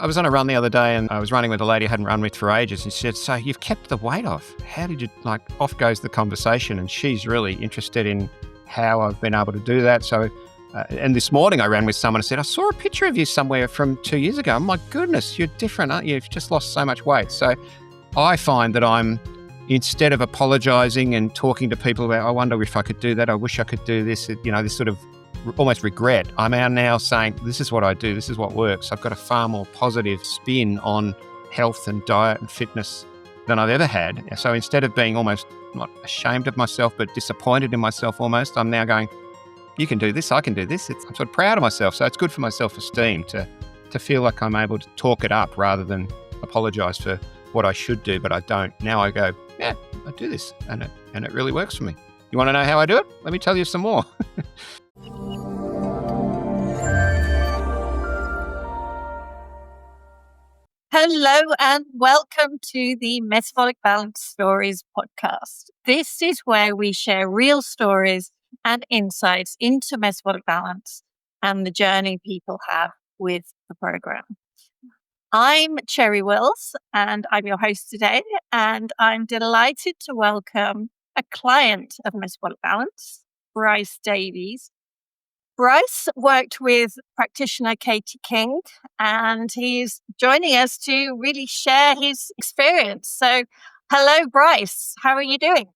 I was on a run the other day and I was running with a lady I hadn't run with for ages, and she said, "So you've kept the weight off. How did you," off goes the conversation, and she's really interested in how I've been able to do that. So, and this morning I ran with someone and said, "I saw a picture of you somewhere from 2 years ago. My goodness, you're different, aren't you? You've just lost so much weight." So I find that instead of apologising and talking to people about, "I wonder if I could do that, I wish I could do this," this sort of almost regret, I'm now saying, this is what I do, this is what works. I've got a far more positive spin on health and diet and fitness than I've ever had. So instead of being almost not ashamed of myself, but disappointed in myself almost, I'm now going, you can do this, I can do this. I'm sort of proud of myself. So it's good for my self-esteem to feel like I'm able to talk it up rather than apologise for what I should do, but I don't. Now I go, yeah, I do this and it really works for me. You want to know how I do it? Let me tell you some more. Hello and welcome to the Metabolic Balance Stories podcast. This is where we share real stories and insights into metabolic balance and the journey people have with the program. I'm Cherry Wills and I'm your host today, and I'm delighted to welcome a client of Metabolic Balance, Bryce Davies. Bryce worked with practitioner Katie King, and he's joining us to really share his experience. So, hello, Bryce. How are you doing?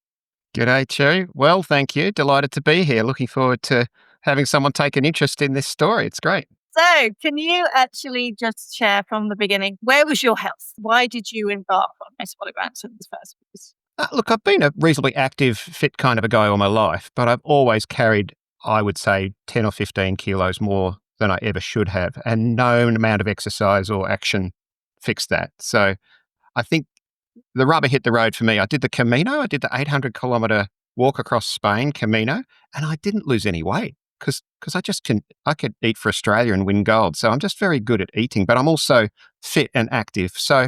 G'day, Cherry. Well, thank you. Delighted to be here. Looking forward to having someone take an interest in this story. It's great. So, can you actually just share from the beginning, where was your health? Why did you embark on metabolic balance in the first place? Look, I've been a reasonably active, fit kind of a guy all my life, but I've always carried, I would say, 10 or 15 kilos more than I ever should have. And no amount of exercise or action fixed that. So I think the rubber hit the road for me. I did the Camino. I did the 800-kilometre walk across Spain, Camino, and I didn't lose any weight because I could eat for Australia and win gold. So I'm just very good at eating, but I'm also fit and active. So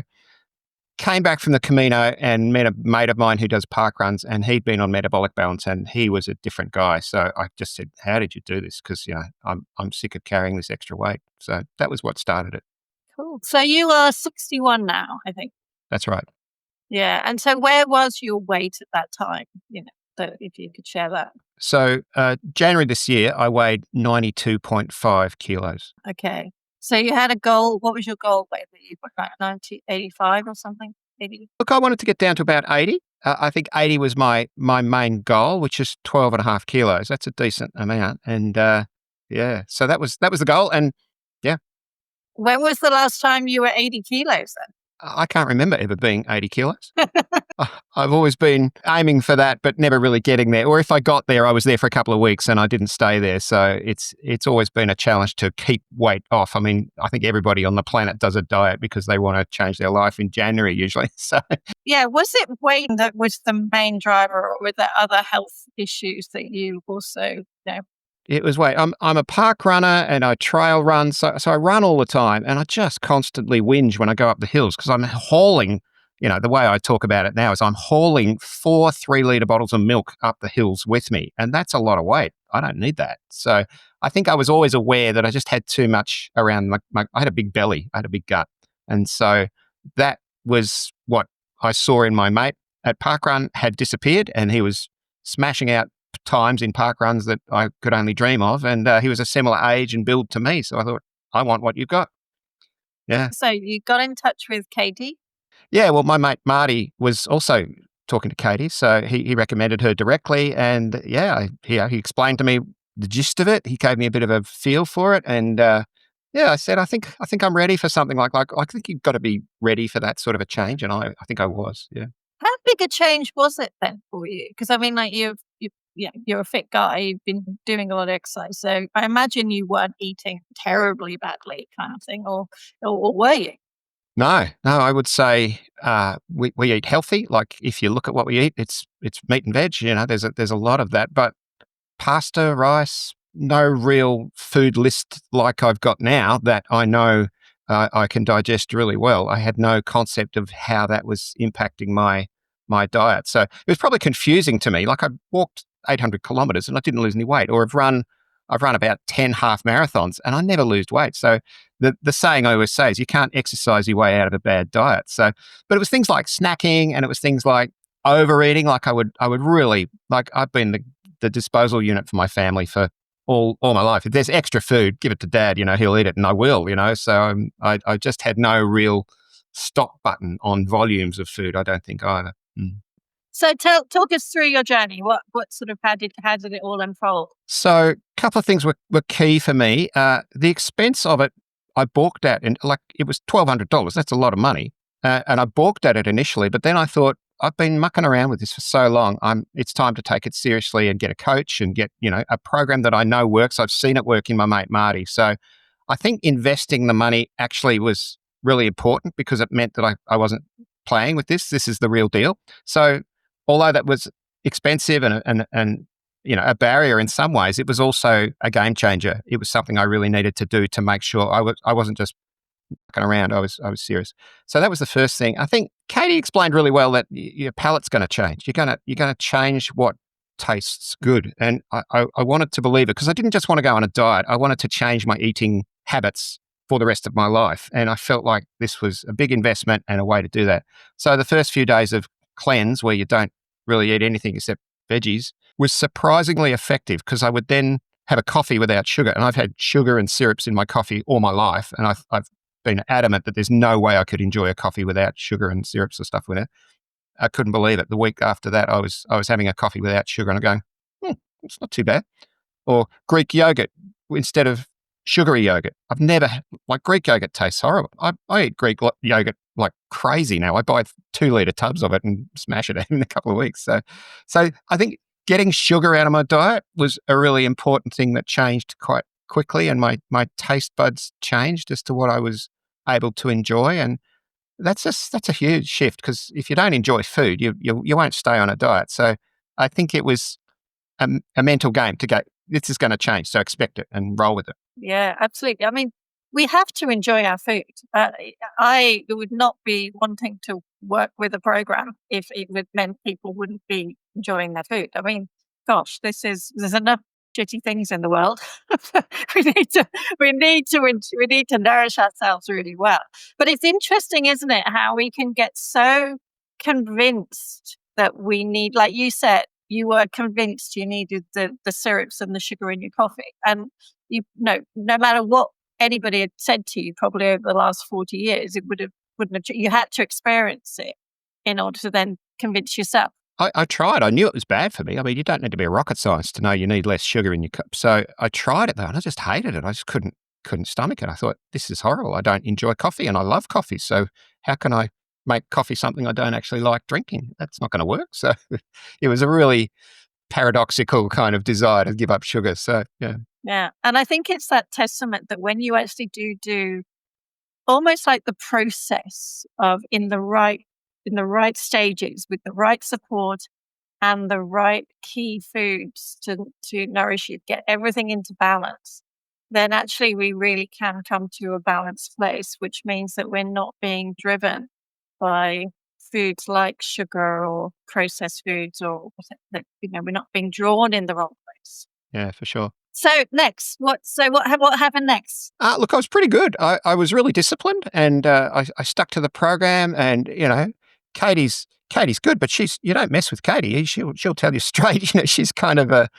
came back from the Camino and met a mate of mine who does park runs, and he'd been on Metabolic Balance and he was a different guy. So I just said, how did you do this? Because, I'm sick of carrying this extra weight. So that was what started it. Cool. So you are 61 now, I think. That's right. Yeah. And so where was your weight at that time? If you could share that. So January this year, I weighed 92.5 kilos. Okay. So you had a goal. What was your goal weight that you put, like 90, 85 or something? 80? Look, I wanted to get down to about 80. I think 80 was my main goal, which is 12 and a half kilos. That's a decent amount. And so that was the goal. And yeah. When was the last time you were 80 kilos then? I can't remember ever being 80 kilos. I've always been aiming for that, but never really getting there. Or if I got there, I was there for a couple of weeks and I didn't stay there. So it's always been a challenge to keep weight off. I mean, I think everybody on the planet does a diet because they want to change their life in January usually. So yeah, was it weight that was the main driver, or were there other health issues that you also It was weight. I'm a park runner and I trail run, so I run all the time, and I just constantly whinge when I go up the hills because I'm hauling. The way I talk about it now is I'm hauling 4 3-litre bottles of milk up the hills with me, and that's a lot of weight. I don't need that. So I think I was always aware that I just had too much around. I had a big belly, I had a big gut, and so that was what I saw in my mate at parkrun had disappeared, and he was smashing out times in park runs that I could only dream of, and he was a similar age and build to me, so I thought, I want what you've got. Yeah. So you got in touch with Katie? Yeah, well, my mate Marty was also talking to Katie, so he recommended her directly, and he explained to me the gist of it. He gave me a bit of a feel for it, and I said, I think I'm ready for something like I think you've got to be ready for that sort of a change, and I think I was. Yeah. How big a change was it then for you? Because I mean, like you're a fit guy. You've been doing a lot of exercise, so I imagine you weren't eating terribly badly, kind of thing, or were you? No, I would say we eat healthy. Like if you look at what we eat, it's meat and veg. There's a lot of that, but pasta, rice, no real food list like I've got now that I know I can digest really well. I had no concept of how that was impacting my diet, so it was probably confusing to me. Like I walked 800 kilometres and I didn't lose any weight, or I've run I've run about 10 half marathons and I never lose weight. So the saying I always say is you can't exercise your way out of a bad diet. So, but it was things like snacking, and it was things like overeating. Like I would really, like, I've been the disposal unit for my family for all my life. If there's extra food, give it to dad, he'll eat it, and I will, So I just had no real stop button on volumes of food, I don't think, either. So talk us through your journey. What sort of, how did it all unfold? So a couple of things were key for me. The expense of it, I balked at, and like, it was $1,200. That's a lot of money. And I balked at it initially, but then I thought, I've been mucking around with this for so long. It's time to take it seriously and get a coach and get, a program that I know works. I've seen it work in my mate Marty. So I think investing the money actually was really important, because it meant that I wasn't playing with this. This is the real deal. So although that was expensive and a barrier in some ways, it was also a game changer. It was something I really needed to do to make sure I wasn't just fucking around. I was serious. So that was the first thing. I think Katie explained really well that your palate's going to change. You're going to change what tastes good. And I wanted to believe it, because I didn't just want to go on a diet. I wanted to change my eating habits for the rest of my life. And I felt like this was a big investment and a way to do that. So the first few days of cleanse, where you don't really eat anything except veggies, was surprisingly effective, because I would then have a coffee without sugar. And I've had sugar and syrups in my coffee all my life. And I've been adamant that there's no way I could enjoy a coffee without sugar and syrups or stuff with it. I couldn't believe it. The week after that, I was having a coffee without sugar, and I'm going, it's not too bad. Or Greek yogurt instead of sugary yogurt. I've never, like, Greek yogurt tastes horrible. I eat Greek yogurt like crazy now. I buy 2-litre tubs of it and smash it in a couple of weeks. So I think getting sugar out of my diet was a really important thing that changed quite quickly, and my taste buds changed as to what I was able to enjoy. And that's a huge shift, because if you don't enjoy food, you won't stay on a diet. So I think it was a mental game to go, this is going to change, so expect it and roll with it. Yeah, absolutely. I mean, we have to enjoy our food. I would not be wanting to work with a program if it meant people wouldn't be enjoying their food. I mean, gosh, there's enough shitty things in the world. we need to nourish ourselves really well. But it's interesting, isn't it, how we can get so convinced that we need, like you said, you were convinced you needed the syrups and the sugar in your coffee. And no matter what anybody had said to you probably over the last 40 years, you had to experience it in order to then convince yourself. I tried. I knew it was bad for me. I mean, you don't need to be a rocket scientist to know you need less sugar in your cup. So I tried it, though, and I just hated it. I just couldn't stomach it. I thought, this is horrible. I don't enjoy coffee, and I love coffee. So how can I make coffee something I don't actually like drinking? That's not going to work. So it was a really paradoxical kind of desire to give up sugar. So, yeah. Yeah. And I think it's that testament that when you actually do almost like the process of in the right stages with the right support and the right key foods to nourish you, get everything into balance, then actually we really can come to a balanced place, which means that we're not being driven by foods like sugar or processed foods, or that we're not being drawn in the wrong place. Yeah, for sure. So next, what happened next? Look, I was pretty good. I was really disciplined, and I stuck to the program. And Katie's good, but you don't mess with Katie. She'll tell you straight. She's kind of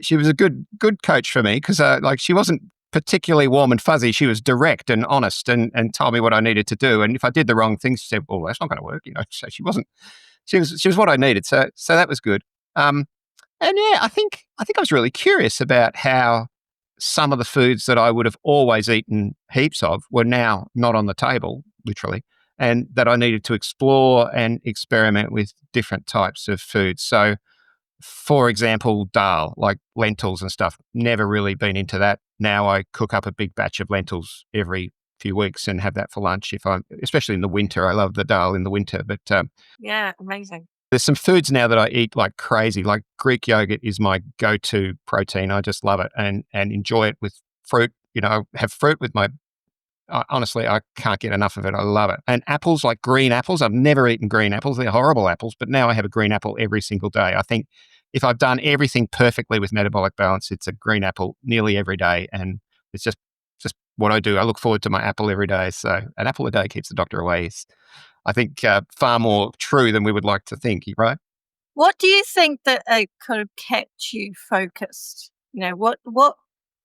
she was a good coach for me, because like, she wasn't particularly warm and fuzzy. She was direct and honest, and told me what I needed to do. And if I did the wrong thing, she said, "Oh, that's not going to work." So she wasn't. She was what I needed. So that was good. And yeah, I think I was really curious about how some of the foods that I would have always eaten heaps of were now not on the table, literally, and that I needed to explore and experiment with different types of foods. So, for example, dal, like lentils and stuff, never really been into that. Now I cook up a big batch of lentils every few weeks and have that for lunch, especially in the winter. I love the dal in the winter. But yeah, amazing. There's some foods now that I eat like crazy. Like Greek yogurt is my go-to protein. I just love it and enjoy it with fruit. I have fruit with my, honestly, I can't get enough of it. I love it. And apples, like green apples. I've never eaten green apples. They're horrible apples, but now I have a green apple every single day. I think if I've done everything perfectly with metabolic balance, it's a green apple nearly every day. And it's just what I do. I look forward to my apple every day. So an apple a day keeps the doctor away is, I think, far more true than we would like to think, right? What do you think that could have kept you focused? What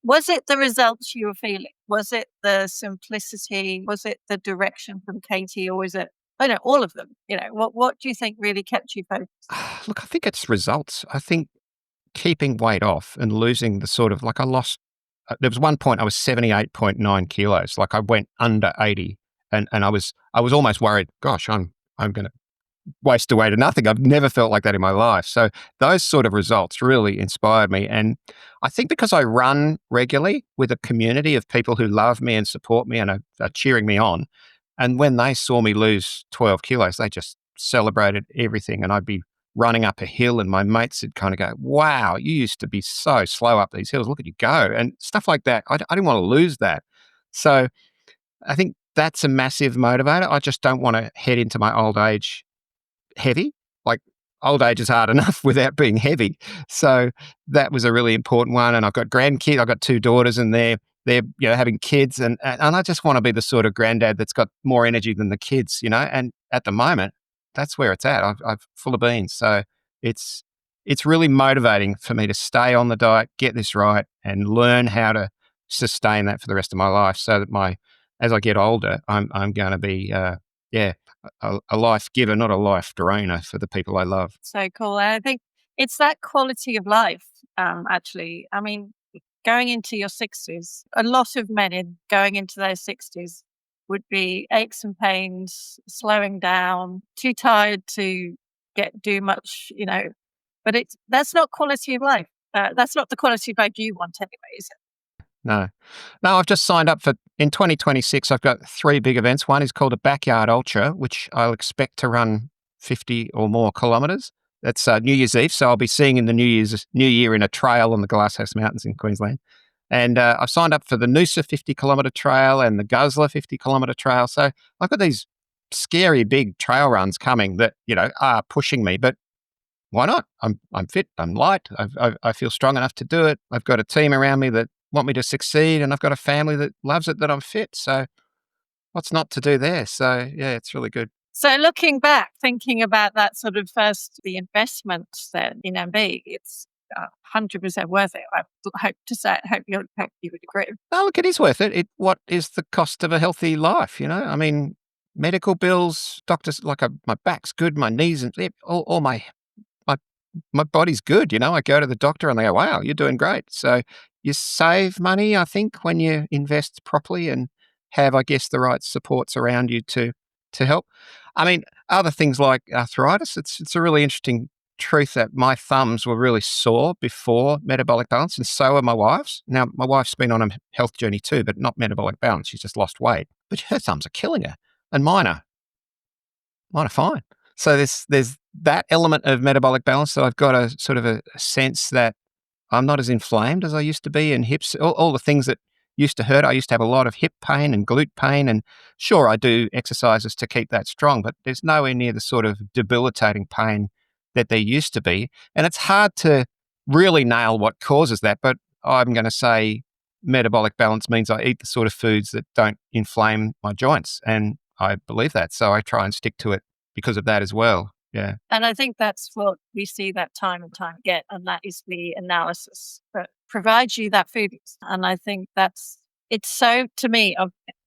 was it, the results you were feeling? Was it the simplicity? Was it the direction from Katie? Or was it, I don't know, all of them? What do you think really kept you focused? Look, I think it's results. I think keeping weight off and losing the sort of like I lost, there was one point I was 78.9 kilos. Like I went under 80 and I was almost worried, gosh, I'm going to waste away to nothing. I've never felt like that in my life. So those sort of results really inspired me. And I think because I run regularly with a community of people who love me and support me and are cheering me on, and when they saw me lose 12 kilos, they just celebrated everything. And I'd be running up a hill and my mates would kind of go, wow, you used to be so slow up these hills. Look at you go. And stuff like that. I didn't want to lose that. So I think that's a massive motivator. I just don't want to head into my old age heavy. Like old age is hard enough without being heavy. So that was a really important one. And I've got grandkids. I've got two daughters and they're having kids and I just want to be the sort of granddad that's got more energy than the kids, and at the moment that's where it's at. I've full of beans. So it's really motivating for me to stay on the diet, get this right and learn how to sustain that for the rest of my life so that as I get older, I'm going to be, a life giver, not a life drainer for the people I love. So cool. And I think it's that quality of life, actually. I mean, going into your 60s, a lot of men going into their 60s would be aches and pains, slowing down, too tired to do much, but that's not quality of life. That's not the quality of life you want anyway, is it? No. No, I've just signed up in 2026, I've got 3 big events. One is called a Backyard Ultra, which I'll expect to run 50 or more kilometres. That's New Year's Eve, so I'll be seeing in the New Year in a trail on the Glasshouse Mountains in Queensland. And I've signed up for the Noosa 50-kilometre trail and the Guzzler 50-kilometre trail. So I've got these scary big trail runs coming that, are pushing me, but why not? I'm fit, I'm light, I feel strong enough to do it. I've got a team around me that want me to succeed, and I've got a family that loves it that I'm fit. So what's not to do there? So yeah, it's really good. So looking back, thinking about that sort of the investment then in MB, it's 100% worth it. I hope you would agree. Oh, look, it is worth it. What is the cost of a healthy life? I mean, medical bills, doctors, like my back's good, my knees and all my body's good. I go to the doctor and they go, wow, you're doing great. So you save money, I think, when you invest properly and have, I guess, the right supports around you to help. I mean, other things like arthritis, it's a really interesting truth that my thumbs were really sore before metabolic balance, and so are my wife's. Now, my wife's been on a health journey too, but not metabolic balance. She's just lost weight. But her thumbs are killing her, and mine are fine. So there's that element of metabolic balance that I've got a sort of a sense that I'm not as inflamed as I used to be, and hips, all the things that used to hurt. I used to have a lot of hip pain and glute pain, and sure, I do exercises to keep that strong, but there's nowhere near the sort of debilitating pain that there used to be. And it's hard to really nail what causes that, but I'm going to say metabolic balance means I eat the sort of foods that don't inflame my joints, and I believe that. So I try and stick to it because of that as well. Yeah. And I think that's what we see that time and time again. And that is the analysis that provides you that food. And I think it's so, to me,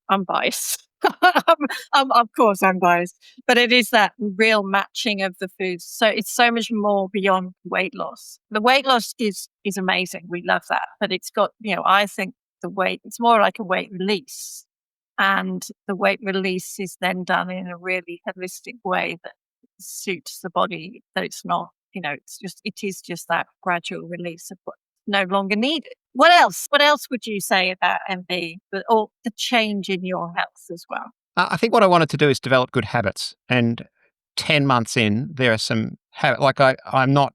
I'm biased. Of course I'm biased, but it is that real matching of the foods. So it's so much more beyond weight loss. The weight loss is amazing. We love that. But it's got, I think it's more like a weight release. And the weight release is then done in a really holistic way that suits the body, that it's not, it is just that gradual release of what's no longer needed. What else would you say about MB, or the change in your health as well? I think what I wanted to do is develop good habits. And 10 months in, there are some habits, like I'm not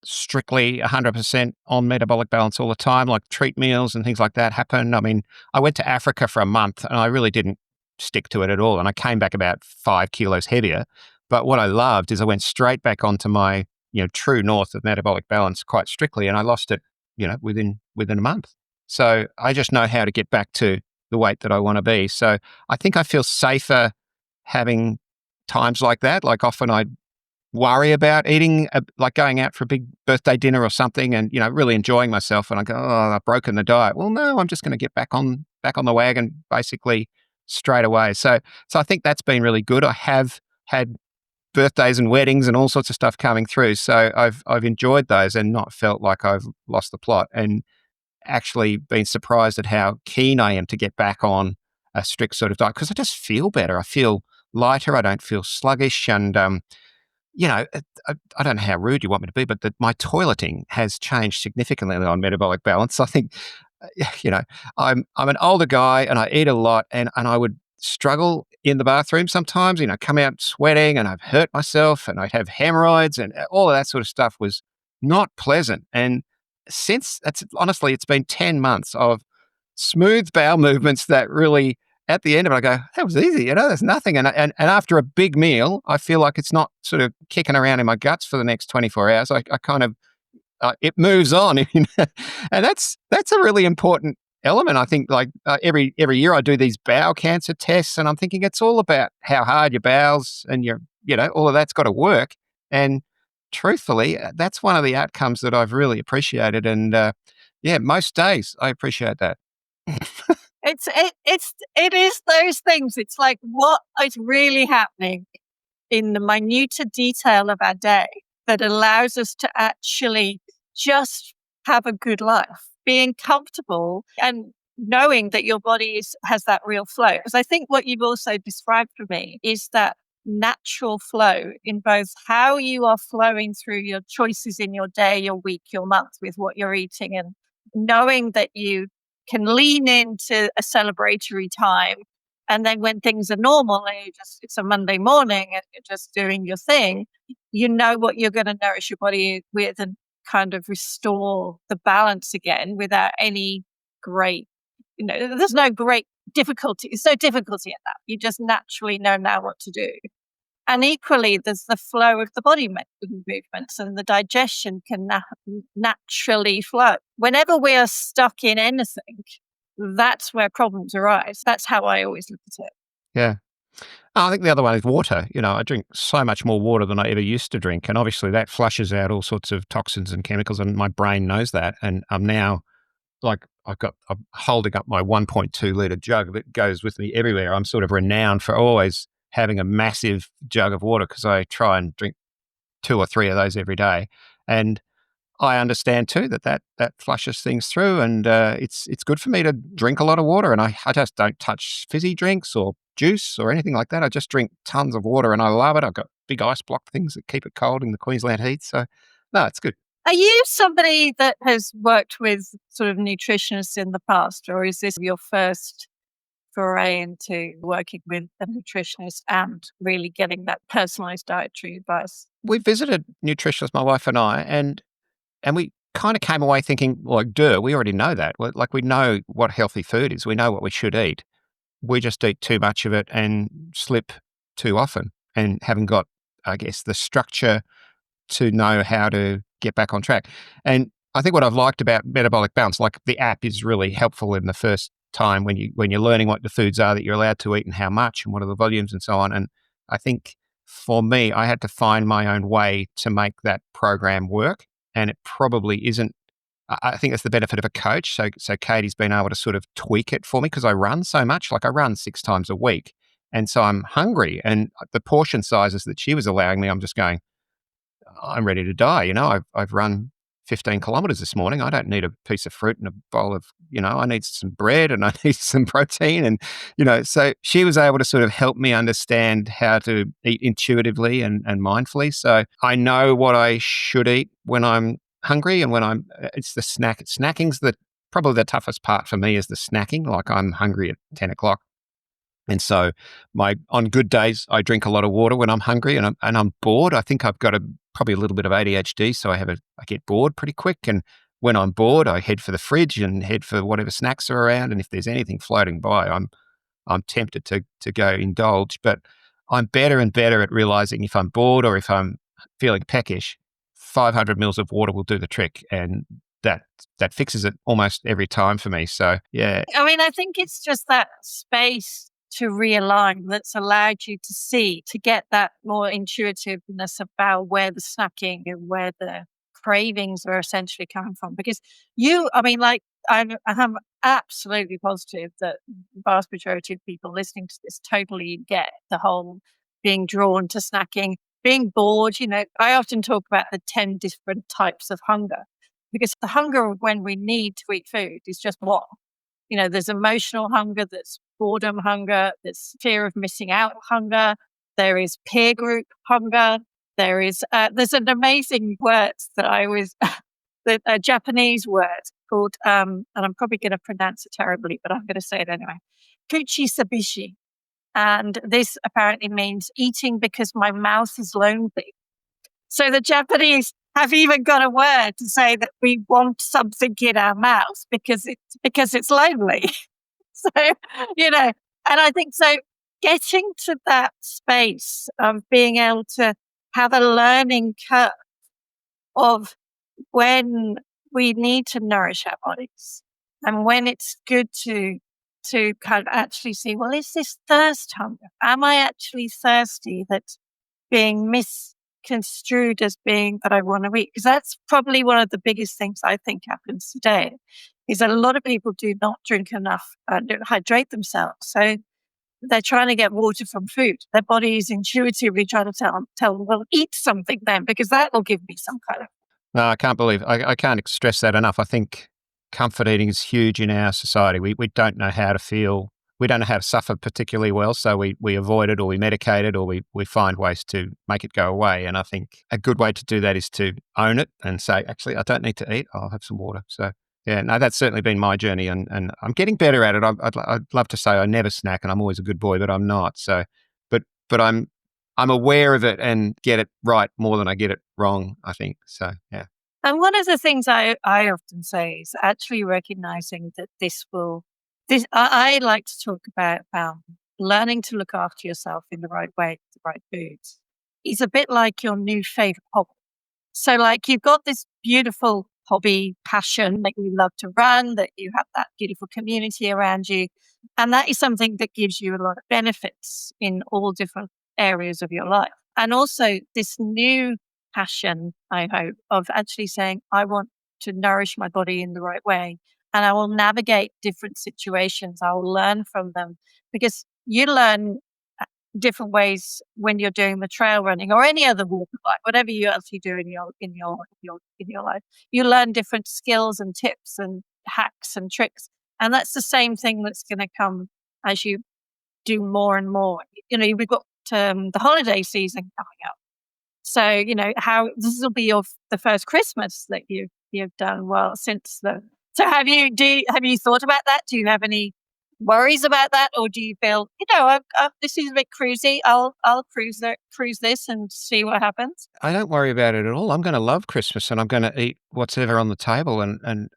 strictly 100% on metabolic balance all the time, like treat meals and things like that happen. I mean, I went to Africa for a month and I really didn't stick to it at all. And I came back about 5 kilos heavier. But what I loved is I went straight back onto my true north of metabolic balance quite strictly, and I lost it, within a month. So I just know how to get back to the weight that I want to be. So I think I feel safer having times like that. Like often I worry about eating, like going out for a big birthday dinner or something, and really enjoying myself, and I go, oh, I've broken the diet. Well, no, I'm just going to get back on the wagon basically straight away. So I think that's been really good. I have had birthdays and weddings and all sorts of stuff coming through, so I've enjoyed those and not felt like I've lost the plot, and actually been surprised at how keen I am to get back on a strict sort of diet, because I just feel better. I feel lighter. I don't feel sluggish, and I don't know how rude you want me to be, but my toileting has changed significantly on metabolic balance. I think, I'm an older guy and I eat a lot, and I would struggle in the bathroom sometimes, come out sweating, and I've hurt myself and I'd have hemorrhoids, and all of that sort of stuff was not pleasant. And honestly, it's been 10 months of smooth bowel movements that really, at the end of it, I go, that was easy, there's nothing. And after a big meal, I feel like it's not sort of kicking around in my guts for the next 24 hours. I kind of, it moves on. And that's a really important element. I think, like every year I do these bowel cancer tests, and I'm thinking it's all about how hard your bowels and all of that's got to work. And truthfully, that's one of the outcomes that I've really appreciated. And most days I appreciate that. It is those things. It's like what is really happening in the minuter detail of our day that allows us to actually just have a good life, being comfortable and knowing that your body has that real flow. Because I think what you've also described for me is that natural flow in both how you are flowing through your choices in your day, your week, your month with what you're eating, and knowing that you can lean into a celebratory time. And then when things are normal and it's a Monday morning and you're just doing your thing, you know what you're going to nourish your body with and kind of restore the balance again without any great, there's no great difficulty. There's no difficulty in that. You just naturally know now what to do. And equally, there's the flow of the body movements, and the digestion can naturally flow. Whenever we are stuck in anything, that's where problems arise. That's how I always look at it. Yeah. I think the other one is water. I drink so much more water than I ever used to drink. And obviously that flushes out all sorts of toxins and chemicals, and my brain knows that. And I'm now, like, I'm holding up my 1.2 litre jug that goes with me everywhere. I'm sort of renowned for always having a massive jug of water, because I try and drink 2 or 3 of those every day. And I understand too that flushes things through, and it's good for me to drink a lot of water. And I just don't touch fizzy drinks or juice or anything like that. I just drink tons of water, and I love it. I've got big ice block things that keep it cold in the Queensland heat. So, no, it's good. Are you somebody that has worked with sort of nutritionists in the past, or is this your first foray into working with a nutritionist and really getting that personalized dietary advice? We visited nutritionists, my wife and I, and we kind of came away thinking, like, we already know that. Like, we know what healthy food is. We know what we should eat. We just eat too much of it and slip too often, and haven't got, I guess, the structure to know how to get back on track. And I think what I've liked about Metabolic Balance, like the app is really helpful in the first time when you're learning what the foods are that you're allowed to eat and how much and what are the volumes and so on. And I think for me, I had to find my own way to make that program work. And it probably isn't. I think that's the benefit of a coach. So Katie's been able to sort of tweak it for me, because I run so much. Like, I run 6 times a week, and so I'm hungry. And the portion sizes that she was allowing me, I'm just going, I'm ready to die. I've run 15 kilometers this morning. I don't need a piece of fruit and a bowl of, I need some bread and I need some protein. And, so she was able to sort of help me understand how to eat intuitively and mindfully. So I know what I should eat when I'm hungry, and when it's the snack. Snacking's probably the toughest part for me, is the snacking. Like, I'm hungry at 10 o'clock. And so on good days, I drink a lot of water when I'm hungry and I'm bored. I think I've got probably a little bit of ADHD, so I get bored pretty quick. And when I'm bored, I head for the fridge and head for whatever snacks are around. And if there's anything floating by, I'm tempted to go indulge. But I'm better and better at realizing if I'm bored or if I'm feeling peckish, 500 mils of water will do the trick, and that fixes it almost every time for me. So yeah. I mean, I think it's just that space to realign that's allowed you to see, to get that more intuitiveness about where the snacking and where the cravings are essentially coming from. Because I'm absolutely positive that the vast majority of people listening to this totally get the whole being drawn to snacking, being bored. I often talk about the 10 different types of hunger, because the hunger of when we need to eat food is just one. There's emotional hunger, there's boredom hunger, there's fear of missing out hunger, there is peer group hunger, there's an amazing word that I always, a Japanese word called, and I'm probably going to pronounce it terribly, but I'm going to say it anyway, kuchi sabishi. And this apparently means eating because my mouth is lonely. So the Japanese have even got a word to say that we want something in our mouths because it's lonely. So, and I think so getting to that space of being able to have a learning curve of when we need to nourish our bodies and when it's good to kind of actually see, well, is this thirst hunger? Am I actually thirsty that's being misconstrued as being that I want to eat? Because that's probably one of the biggest things I think happens today, is that a lot of people do not drink enough, don't hydrate themselves. So they're trying to get water from food. Their body is intuitively trying to tell them, well, eat something then, because that will give me some kind of. No, I can't believe, I can't stress that enough. I think comfort eating is huge in our society. We don't know how to feel. We don't know how to suffer particularly well, so we avoid it, or we medicate it, or we find ways to make it go away. And I think a good way to do that is to own it and say, actually, I don't need to eat. I'll have some water. So yeah, no, that's certainly been my journey, and I'm getting better at it. I'd love to say I never snack and I'm always a good boy, but I'm not. So, but I'm aware of it and get it right more than I get it wrong, I think. So yeah. And one of the things I often say is actually recognizing that I like to talk about learning to look after yourself in the right way, the right foods. It's a bit like your new favorite hobby. So like you've got this beautiful hobby, passion that you love to run, that you have that beautiful community around you. And that is something that gives you a lot of benefits in all different areas of your life. And also this new passion, I hope, of actually saying, I want to nourish my body in the right way. And I will navigate different situations. I will learn from them, because you learn different ways when you're doing the trail running or any other walk of life, whatever you actually do in your life. You learn different skills and tips and hacks and tricks. And that's the same thing that's going to come as you do more and more. We've got the holiday season coming up. So, how this will be the first Christmas that you've done well since so have you thought about that? Do you have any worries about that, or do you feel, this is a bit cruisy, I'll cruise this and see what happens? I don't worry about it at all. I'm going to love Christmas, and I'm going to eat whatever on the table and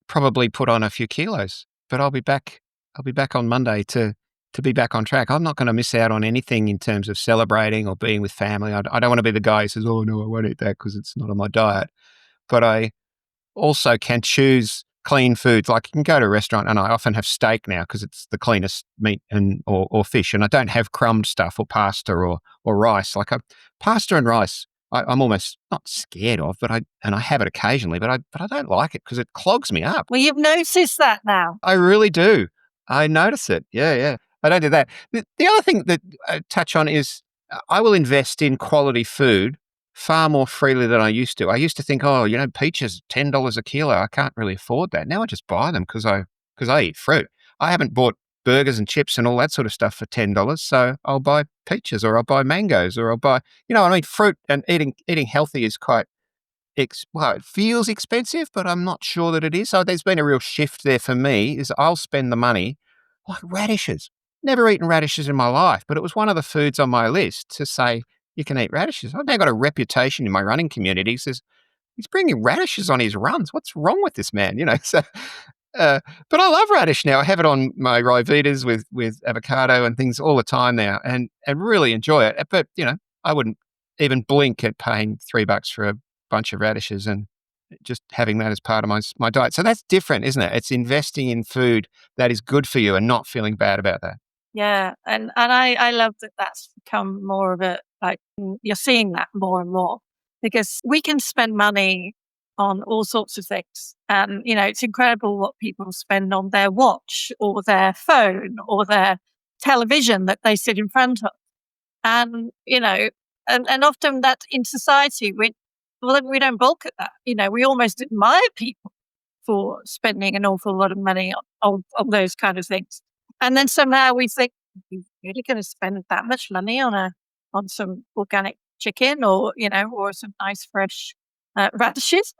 probably put on a few kilos. But I'll be back on Monday to be back on track. I'm not going to miss out on anything in terms of celebrating or being with family. I don't want to be the guy who says, oh no, I won't eat that because it's not on my diet. But I also can choose clean foods. Like, you can go to a restaurant, and I often have steak now because it's the cleanest meat or fish, and I don't have crumbed stuff or pasta or rice. Like pasta and rice, I'm almost not scared of, but I have it occasionally, but I don't like it because it clogs me up. Well, you've noticed that now. I really do. I notice it. Yeah. I don't do that. The other thing that I touch on is I will invest in quality food far more freely than I used to. I used to think, peaches, $10 a kilo. I can't really afford that. Now I just buy them because I eat fruit. I haven't bought burgers and chips and all that sort of stuff for $10. So I'll buy peaches, or I'll buy mangoes, or I'll buy, fruit. And eating healthy is quite, it feels expensive, but I'm not sure that it is. So there's been a real shift there for me, is I'll spend the money, like radishes. Never eaten radishes in my life, but it was one of the foods on my list to say, you can eat radishes. I've now got a reputation in my running community. He says, he's bringing radishes on his runs. What's wrong with this man? So, but I love radish now. I have it on my Ryvitas with avocado and things all the time now, and really enjoy it. But, I wouldn't even blink at paying $3 for bunch of radishes and just having that as part of my diet. So that's different, isn't it? It's investing in food that is good for you and not feeling bad about that. Yeah. And I love that that's become more of a, like, you're seeing that more and more because we can spend money on all sorts of things. And, it's incredible what people spend on their watch or their phone or their television that they sit in front of. And, and often that in society, we don't balk at that. We almost admire people for spending an awful lot of money on those kind of things. And then somehow we think, "Are you really going to spend that much money on some organic chicken or some nice fresh radishes?"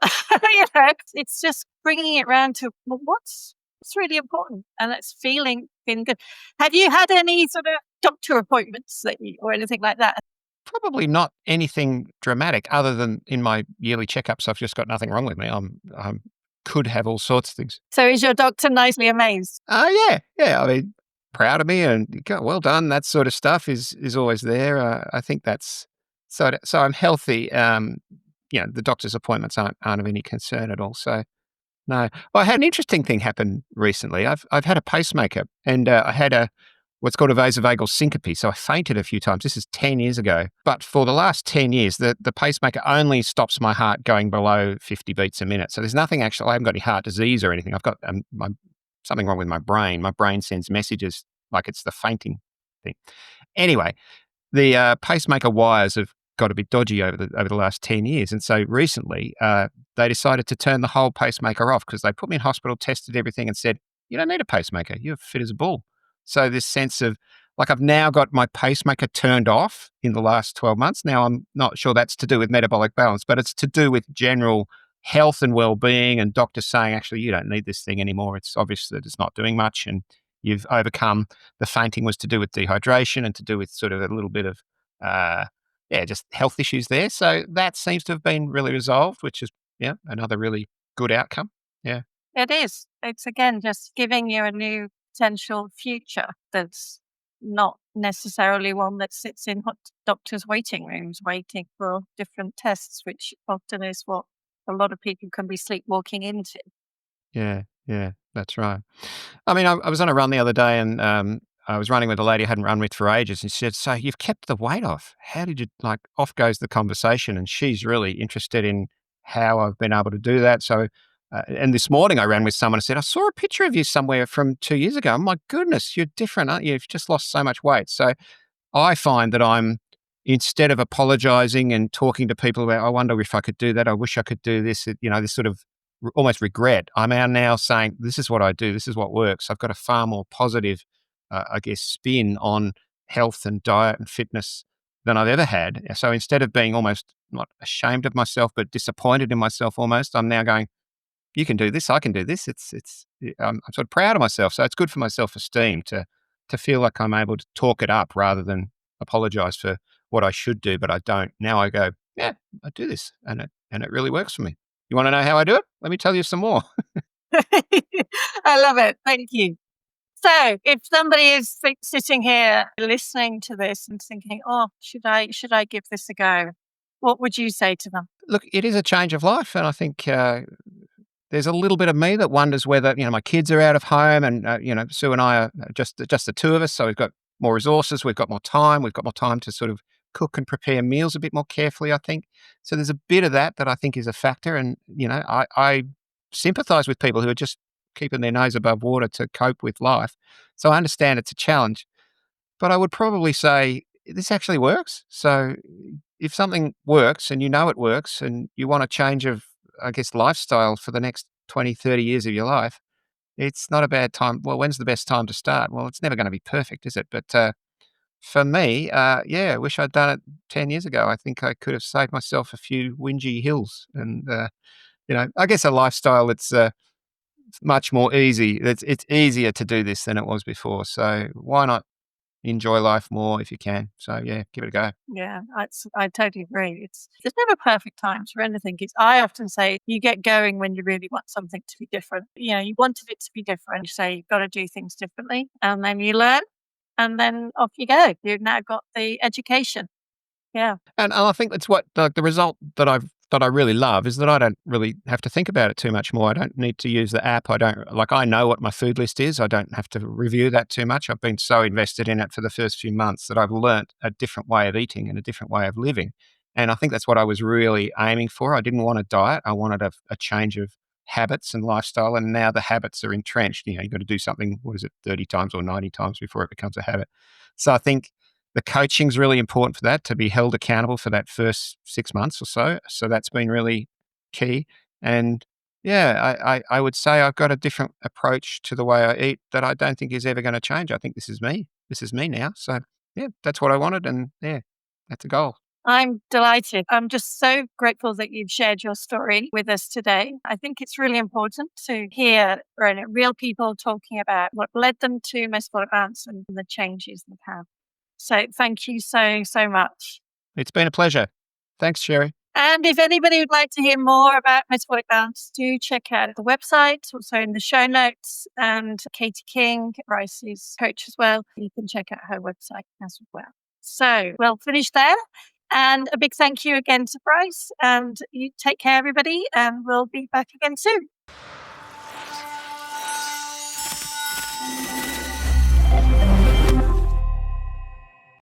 It's just bringing it round to, well, what's really important, and it's feeling good. Have you had any sort of doctor appointments or anything like that? Probably not anything dramatic other than in my yearly checkups. I've just got nothing wrong with me. I'm could have all sorts of things. So is your doctor nicely amazed? Yeah. I mean, proud of me and well done. That sort of stuff is always there. I think that's so. I'm healthy. The doctor's appointments aren't of any concern at all. So no. Well, I had an interesting thing happen recently. I've had a pacemaker and I had what's called a vasovagal syncope. So I fainted a few times. This is 10 years ago. But for the last 10 years, the pacemaker only stops my heart going below 50 beats a minute. So there's nothing actually, I haven't got any heart disease or anything. I've got something wrong with my brain. My brain sends messages like it's the fainting thing. Anyway, the pacemaker wires have got a bit dodgy over the last 10 years. And so recently, they decided to turn the whole pacemaker off because they put me in hospital, tested everything and said, you don't need a pacemaker. You're fit as a bull. So this sense of, like, I've now got my pacemaker turned off in the last 12 months. Now, I'm not sure that's to do with metabolic balance, but it's to do with general health and well-being and doctors saying, actually, you don't need this thing anymore. It's obvious that it's not doing much and you've overcome the fainting was to do with dehydration and to do with sort of a little bit of, just health issues there. So that seems to have been really resolved, which is, another really good outcome. Yeah. It is. It's again just giving you a new potential future that's not necessarily one that sits in doctors' waiting rooms waiting for different tests, which often is what a lot of people can be sleepwalking into. Yeah, that's right. I mean, I was on a run the other day and I was running with a lady I hadn't run with for ages. And she said, so you've kept the weight off. How did you, like, off goes the conversation. And she's really interested in how I've been able to do that. So, and this morning I ran with someone and said, I saw a picture of you somewhere from 2 years ago. My goodness, you're different, aren't you? You've just lost so much weight. So I find that instead of apologizing and talking to people about, I wonder if I could do that, I wish I could do this, this sort of almost regret, I'm now saying, this is what I do, this is what works. I've got a far more positive, spin on health and diet and fitness than I've ever had. So instead of being almost not ashamed of myself, but disappointed in myself almost, I'm now going, you can do this, I can do this. I'm sort of proud of myself. So it's good for my self-esteem to feel like I'm able to talk it up rather than apologize for what I should do, but I don't. Now I go, yeah, I do this and it really works for me. You want to know how I do it? Let me tell you some more. I love it. Thank you. So, if somebody is sitting here listening to this and thinking, "Oh, should I give this a go?" What would you say to them? Look, it is a change of life, and I think there's a little bit of me that wonders whether my kids are out of home, and Sue and I are just the two of us, so we've got more resources, we've got more time to sort of cook and prepare meals a bit more carefully. I think so. There's a bit of that I think is a factor, and I sympathise with people who are just keeping their nose above water to cope with life. So I understand it's a challenge, but I would probably say this actually works. So if something works and it works and you want a change of, I guess, lifestyle for the next 20, 30 years of your life, it's not a bad time. Well, when's the best time to start? Well, it's never going to be perfect, is it? But for me, I wish I'd done it 10 years ago. I think I could have saved myself a few whingy hills. And, I guess a lifestyle that's much more easy. It's easier to do this than it was before. So why not enjoy life more if you can? So yeah, give it a go. Yeah, I totally agree. There's never perfect times for anything. I often say you get going when you really want something to be different. You wanted it to be different. You say you've got to do things differently, and then you learn, and then off you go. You've now got the education. Yeah. And I think that's what the result that I've that I really love is that I don't really have to think about it too much more. I don't need to use the app. I know what my food list is. I don't have to review that too much. I've been so invested in it for the first few months that I've learnt a different way of eating and a different way of living. And I think that's what I was really aiming for. I didn't want a diet. I wanted a change of habits and lifestyle. And now the habits are entrenched. You've got to do something, 30 times or 90 times before it becomes a habit. So I think the coaching's really important for that, to be held accountable for that first 6 months or so. So that's been really key. And yeah, I would say I've got a different approach to the way I eat that I don't think is ever going to change. I think this is me. This is me now. So yeah, that's what I wanted. And yeah, that's a goal. I'm delighted. I'm just so grateful that you've shared your story with us today. I think it's really important to hear real people talking about what led them to metabolic balance and the changes they've had. So thank you so, so much. It's been a pleasure. Thanks, Sherry. And if anybody would like to hear more about metabolic balance, do check out the website, also in the show notes. And Katie King, Bryce's coach as well, you can check out her website as well. So we'll finish there. And a big thank you again to Bryce. And you take care, everybody. And we'll be back again soon.